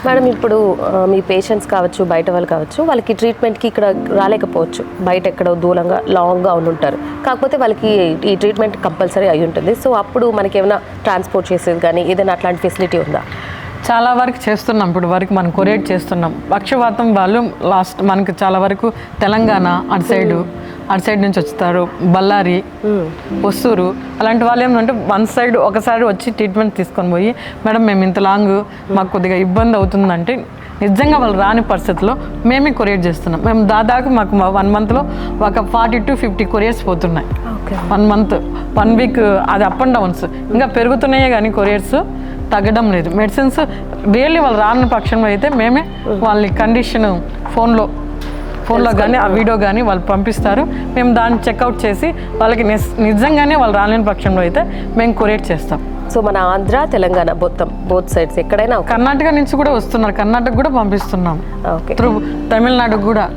Madam ఇప్పుడు మీ patients కావచ్చు, బయట వాళ్ళు కావచ్చు, వాళ్ళకి ట్రీట్మెంట్కి ఇక్కడ రాలేకపోవచ్చు, బయట ఎక్కడో దూరంగా లాంగ్గా ఉంటారు, కాకపోతే వాళ్ళకి ఈ ట్రీట్మెంట్ కంపల్సరీ అయి ఉంటుంది. సో అప్పుడు మనకి ఏమైనా ట్రాన్స్పోర్ట్ చేసేది కానీ ఏదైనా అట్లాంటి ఫెసిలిటీ ఉందా? చాలా వరకు చేస్తున్నాం. ఇప్పుడు వరకు మనం కొరియర్ చేస్తున్నాం. పక్షవాతం వాళ్ళు లాస్ట్ మనకి చాలా వరకు తెలంగాణ అటు సైడ్ నుంచి వస్తారు, బళ్ళారి, ఒස්සూరు అలాంటి వాళ్ళు ఏమంటే వన్ సైడ్ ఒకసారి వచ్చి ట్రీట్మెంట్ తీసుకొని పోయి, మేడం మేము ఇంత లాంగ్ మాకు కొద్దిగా ఇబ్బంది అవుతుందంటే నిజంగా వాళ్ళు రాని పరిస్థితుల్లో మేమే కొరియర్ చేస్తున్నాం. మేము దాదాపు మాకు 1 monthలో ఒక 40 to 50 కొరియర్స్ పోతున్నాయి. 1 month 1 week అది అప్ అండ్ డౌన్స్ ఇంకా పెరుగుతున్నాయే కానీ కొరియర్స్ తగ్గడం లేదు. మెడిసిన్స్ రియల్లీ వాళ్ళు రాని పక్షంలో అయితే మేమే వాళ్ళ కండిషన్ ఫోన్లో కానీ ఆ వీడియో కానీ వాళ్ళు పంపిస్తారు. మేము దాన్ని చెక్అవుట్ చేసి వాళ్ళకి నిజంగానే వాళ్ళు రాలేని పక్షంలో అయితే మేము కొరియర్ చేస్తాం. సో మన ఆంధ్ర, తెలంగాణ మొత్తం బోత్ సైడ్స్ ఎక్కడైనా? కర్ణాటక నుంచి కూడా వస్తున్నారు, కర్ణాటక కూడా పంపిస్తున్నాం, త్రూ తమిళనాడు కూడా.